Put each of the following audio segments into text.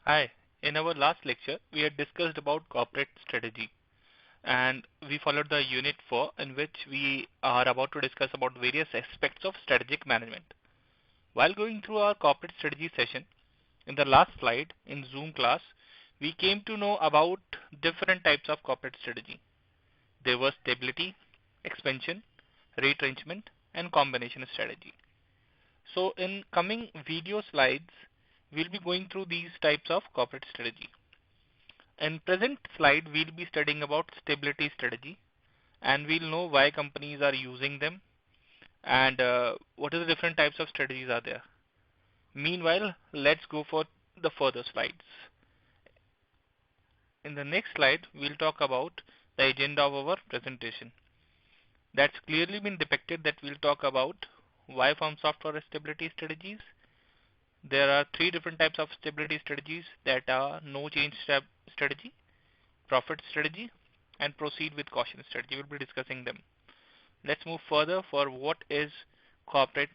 Hi, in our last lecture, we had discussed about corporate strategy and we followed the unit 4 in which we are about to discuss about various aspects of strategic management. While going through our corporate strategy session, in the last slide in Zoom class, we came to know about different types of corporate strategy. There was stability, expansion, retrenchment, and combination strategy. So in coming video slides, we'll be going through these types of corporate strategy. In present slide, we'll be studying about stability strategy and we'll know why companies are using them and what are the different types of strategies are there. Meanwhile, let's go for the further slides. In the next slide, we'll talk about the agenda of our presentation. That's clearly been depicted that we'll talk about why firms opt for stability strategies. There are three different types of stability strategies that are no change strategy, profit strategy, and proceed with caution strategy. We'll be discussing them. Let's move further for what is corporate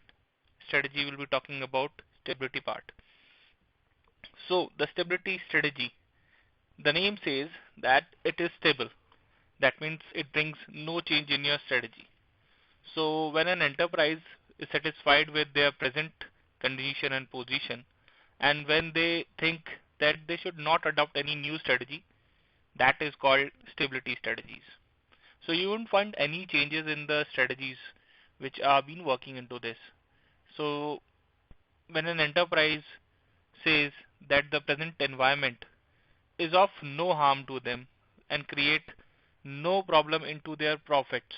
strategy. We'll be talking about stability part. So the stability strategy, the name says that it is stable. That means it brings no change in your strategy. So when an enterprise is satisfied with their present condition and position, and when they think that they should not adopt any new strategy, that is called stability strategies. So you won't find any changes in the strategies which are been working into this. So when an enterprise says that the present environment is of no harm to them and create no problem into their profits,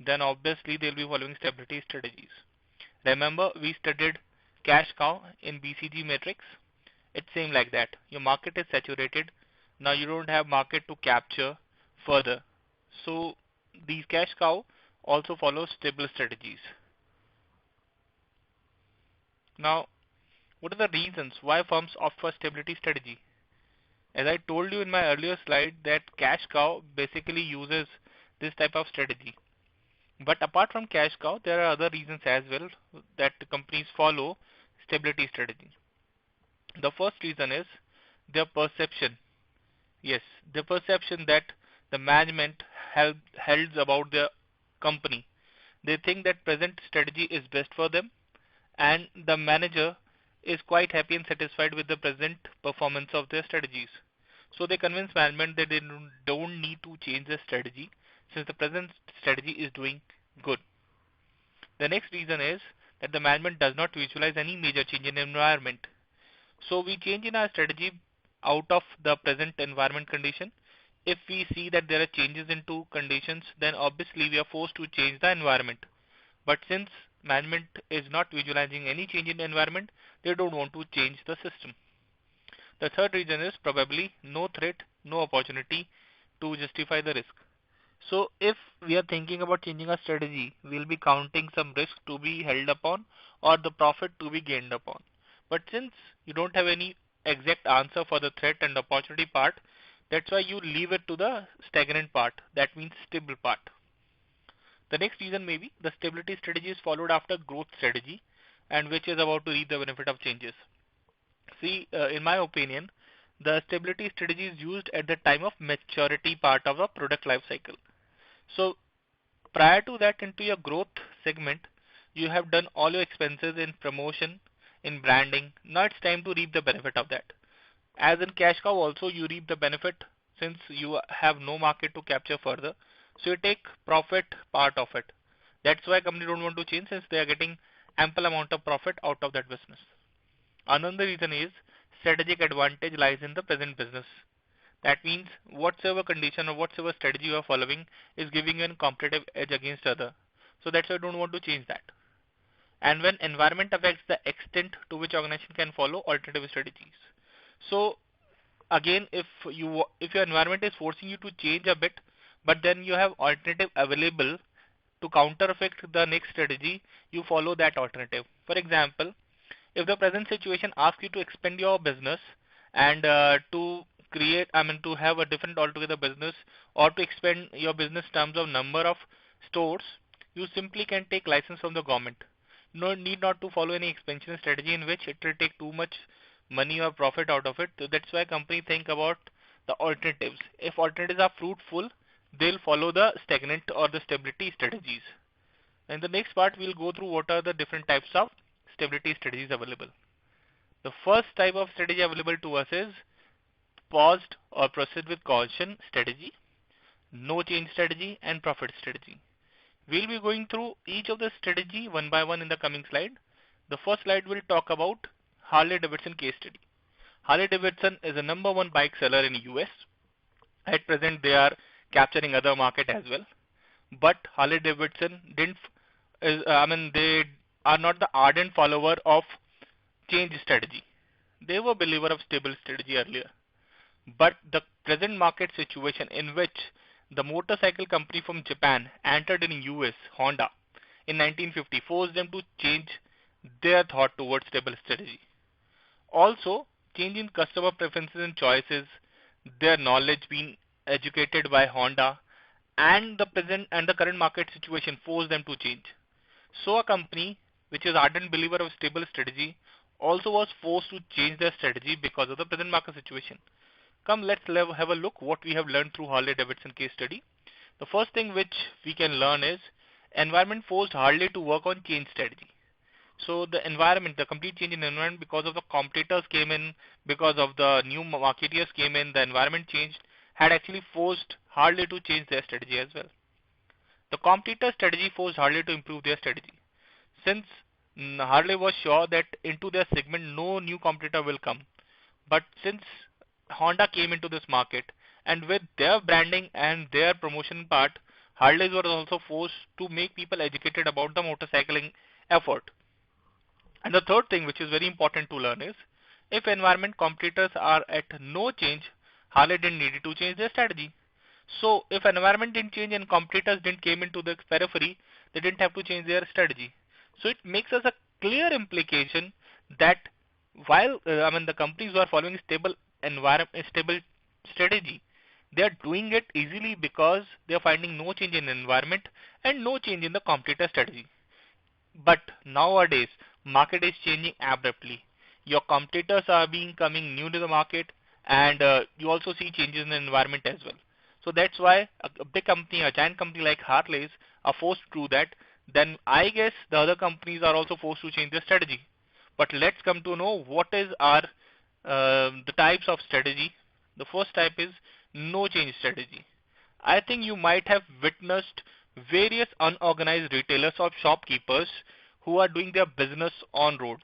then obviously they'll be following stability strategies. Remember we studied cash cow in BCG matrix. It's same like that. Your market is saturated. Now you don't have market to capture further. So these cash cow also follow stable strategies. Now, what are the reasons why firms opt for stability strategy? As I told you in my earlier slide that cash cow basically uses this type of strategy. But apart from cash cow, there are other reasons as well that companies follow stability strategy. The first reason is their perception. Yes, the perception that the management held about their company. They think that present strategy is best for them and the manager is quite happy and satisfied with the present performance of their strategies. So they convince management that they don't need to change their strategy since the present strategy is doing good. The next reason is that the management does not visualize any major change in environment. So we change in our strategy out of the present environment condition. If we see that there are changes into conditions, then obviously we are forced to change the environment. But since management is not visualizing any change in the environment, they don't want to change the system. The third reason is probably no threat, no opportunity to justify the risk. So if we are thinking about changing our strategy, we'll be counting some risk to be held upon or the profit to be gained upon. But since you don't have any exact answer for the threat and opportunity part, that's why you leave it to the stagnant part. That means stable part. The next reason may be the stability strategy is followed after growth strategy and which is about to reap the benefit of changes. See, in my opinion, the stability strategy is used at the time of maturity part of a product life cycle. So prior to that into your growth segment, you have done all your expenses in promotion, in branding. Now it's time to reap the benefit of that. As in cash cow also you reap the benefit since you have no market to capture further. So you take profit part of it. That's why company don't want to change since they are getting ample amount of profit out of that business. Another reason is strategic advantage lies in the present business. That means whatsoever condition or whatsoever strategy you are following is giving you a competitive edge against other. So that's why I don't want to change that. And when environment affects the extent to which organization can follow alternative strategies. So again, if your environment is forcing you to change a bit, but then you have alternative available to counter effect the next strategy, you follow that alternative. For example, if the present situation asks you to expand your business and to have a different altogether business or to expand your business in terms of number of stores, you simply can take license from the government. No need not to follow any expansion strategy in which it will take too much money or profit out of it. So that's why company think about the alternatives. If alternatives are fruitful, they'll follow the stagnant or the stability strategies. In the next part, we'll go through what are the different types of stability strategies available. The first type of strategy available to us is paused or proceed with caution strategy, no change strategy, and profit strategy. We'll be going through each of the strategy one by one in the coming slide. The first slide will talk about Harley Davidson case study. Harley Davidson is the number one bike seller in US. At present, they are capturing other market as well. But Harley Davidson didn't. They are not the ardent follower of change strategy. They were believer of stable strategy earlier. But the present market situation in which the motorcycle company from Japan entered in US, Honda, in 1950 forced them to change their thought towards stable strategy. Also, change in customer preferences and choices, their knowledge being educated by Honda, and the present and the current market situation forced them to change. So a company which is ardent believer of stable strategy also was forced to change their strategy because of the present market situation. Come, let's have a look what we have learned through Harley Davidson case study. The first thing which we can learn is environment forced Harley to work on change strategy. So the environment, the complete change in environment because of the competitors came in, because of the new marketeers came in, the environment changed, had actually forced Harley to change their strategy as well. The competitor strategy forced Harley to improve their strategy. Since Harley was sure that into their segment no new competitor will come. But since Honda came into this market and with their branding and their promotion part, Harleys were also forced to make people educated about the motorcycling effort. And the third thing which is very important to learn is if environment competitors are at no change, Harley didn't need to change their strategy. So if environment didn't change and competitors didn't came into the periphery, they didn't have to change their strategy. So it makes us a clear implication that while the companies who are following stable environment, stable strategy, they are doing it easily because they are finding no change in environment and no change in the competitor strategy. But nowadays, market is changing abruptly. Your competitors are being coming new to the market, and you also see changes in the environment as well. So that's why a big company, a giant company like Harley's, are forced to do that. Then I guess the other companies are also forced to change their strategy. But let's come to know what is our the types of strategy. The first type is no change strategy. I think you might have witnessed various unorganized retailers or shopkeepers who are doing their business on roads.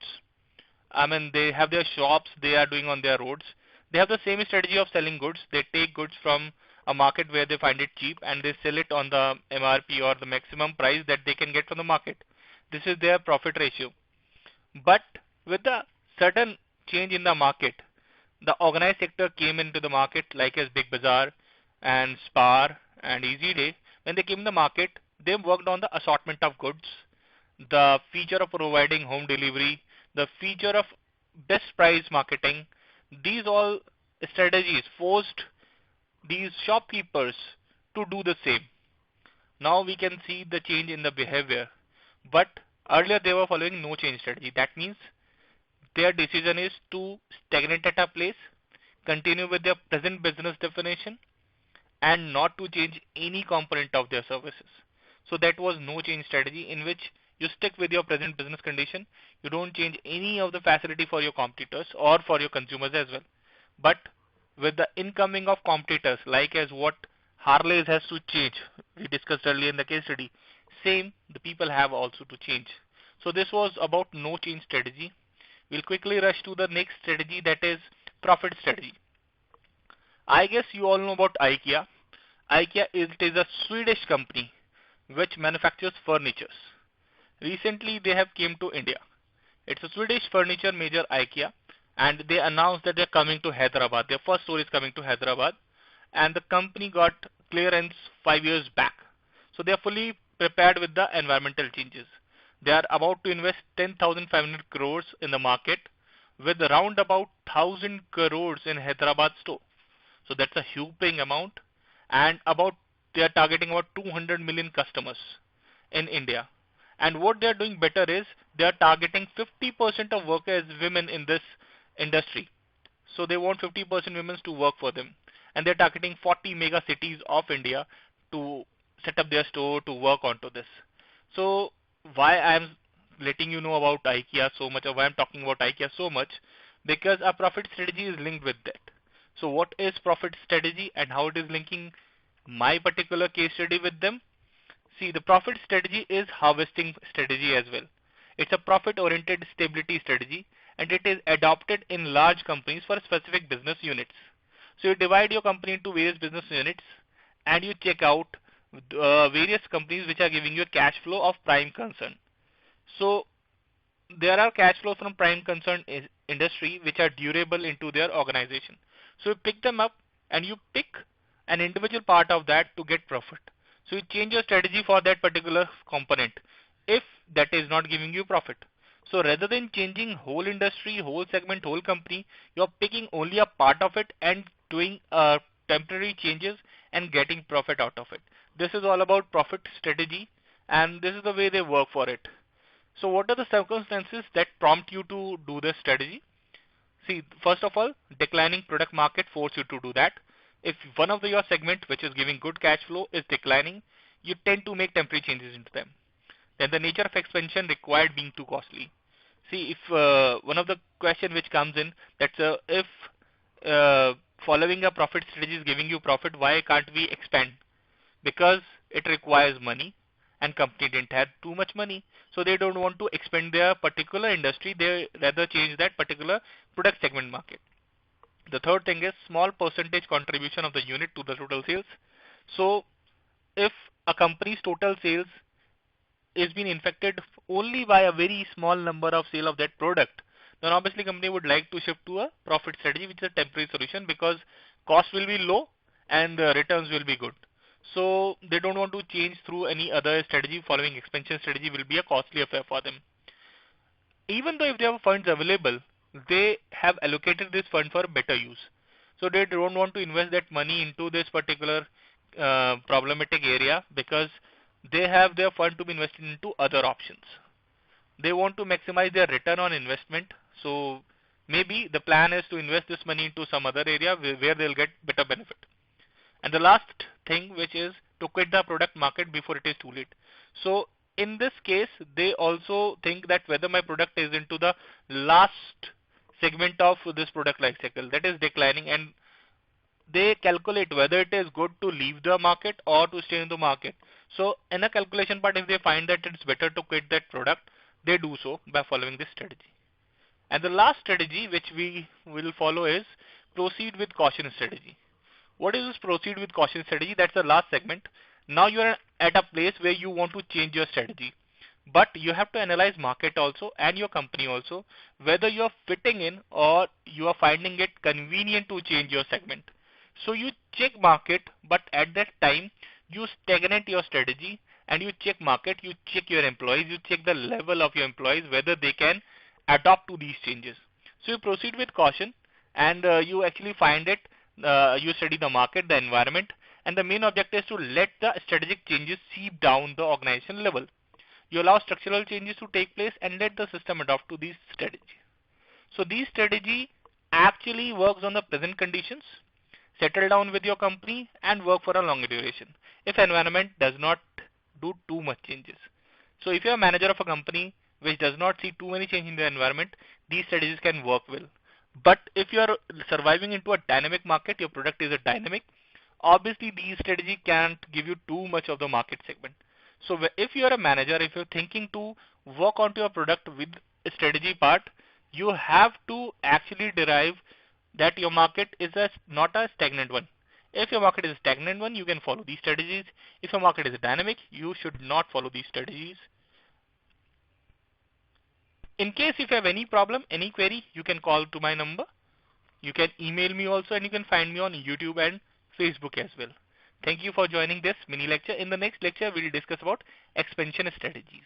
They have their shops they are doing on their roads. They have the same strategy of selling goods. They take goods from a market where they find it cheap and they sell it on the MRP or the maximum price that they can get from the market. This is their profit ratio. But with the sudden change in the market, the organized sector came into the market like as Big Bazaar and Spar and Easy Day. When they came in the market, they worked on the assortment of goods, the feature of providing home delivery, the feature of best price marketing. These all strategies forced these shopkeepers to do the same. Now we can see the change in the behavior. But earlier they were following no change strategy. That means their decision is to stagnate at a place, continue with their present business definition, and not to change any component of their services. So that was no change strategy in which you stick with your present business condition. You don't change any of the facility for your competitors or for your consumers as well. But with the incoming of competitors, like as what Harley's has to change, we discussed earlier in the case study, same the people have also to change. So this was about no change strategy. We'll quickly rush to the next strategy, that is profit strategy. I guess you all know about IKEA. IKEA is a Swedish company which manufactures furnitures. Recently they have came to India. It's a Swedish furniture major IKEA, and they announced that they're coming to Hyderabad. Their first store is coming to Hyderabad, and the company got clearance 5 years back. So they are fully prepared with the environmental changes. They are about to invest 10,500 crores in the market with around about 1,000 crores in Hyderabad store. So that's a huge amount, and about they are targeting about 200 million customers in India. And what they are doing better is they are targeting 50% of workers as women in this industry. So they want 50% women to work for them. And they're targeting 40 mega cities of India to set up their store to work onto this. So why I'm letting you know about IKEA so much, or why I'm talking about IKEA so much, because our profit strategy is linked with that. So what is profit strategy and how it is linking my particular case study with them? See, the profit strategy is harvesting strategy as well. It's a profit-oriented stability strategy, and it is adopted in large companies for specific business units. So you divide your company into various business units, and you check out various companies which are giving you a cash flow of prime concern. So there are cash flows from prime concern industry which are durable into their organization. So you pick them up and you pick an individual part of that to get profit. So you change your strategy for that particular component if that is not giving you profit. So rather than changing whole industry, whole segment, whole company, you're picking only a part of it and doing temporary changes and getting profit out of it. This is all about profit strategy, and this is the way they work for it. So what are the circumstances that prompt you to do this strategy? See, first of all, declining product market force you to do that. If one of your segment which is giving good cash flow is declining, you tend to make temporary changes into them. Then the nature of expansion required being too costly. See, if one of the question which comes in, that's if uh, following a profit strategy is giving you profit, why can't we expand? Because it requires money, and company didn't have too much money, so they don't want to expand their particular industry. They rather change that particular product segment market. The third thing is small percentage contribution of the unit to the total sales. So if a company's total sales is being infected only by a very small number of sale of that product, then obviously company would like to shift to a profit strategy, which is a temporary solution, because cost will be low and the returns will be good. So they don't want to change through any other strategy. Following expansion strategy will be a costly affair for them. Even though if they have funds available, they have allocated this fund for better use. So they don't want to invest that money into this particular problematic area, because they have their fund to be invested into other options. They want to maximize their return on investment. So maybe the plan is to invest this money into some other area where they'll get better benefit. And the last thing, which is to quit the product market before it is too late. So in this case, they also think that whether my product is into the last segment of this product life cycle that is declining, and they calculate whether it is good to leave the market or to stay in the market. So in a calculation part, if they find that it's better to quit that product, they do so by following this strategy. And the last strategy which we will follow is proceed with caution strategy. What is this proceed with caution strategy? That's the last segment. Now you are at a place where you want to change your strategy. But you have to analyze market also and your company also, whether you are fitting in or you are finding it convenient to change your segment. So you check market, but at that time you stagnate your strategy, and you check market, you check your employees, you check the level of your employees, whether they can adapt to these changes. So you proceed with caution, and you actually find it, you study the market, the environment, and the main objective is to let the strategic changes seep down the organization level. You allow structural changes to take place and let the system adopt to these strategy. So these strategy actually works on the present conditions. Settle down with your company and work for a longer duration if environment does not do too much changes. So if you're a manager of a company which does not see too many change in the environment, these strategies can work well. But if you are surviving into a dynamic market, your product is a dynamic, obviously these strategy can't give you too much of the market segment. So if you are a manager, if you're thinking to work onto your product with a strategy part, you have to actually derive that your market is not a stagnant one. If your market is a stagnant one, you can follow these strategies. If your market is dynamic, you should not follow these strategies. In case if you have any problem, any query, you can call to my number. You can email me also, and you can find me on YouTube and Facebook as well. Thank you for joining this mini lecture. In the next lecture, we'll discuss about expansion strategies.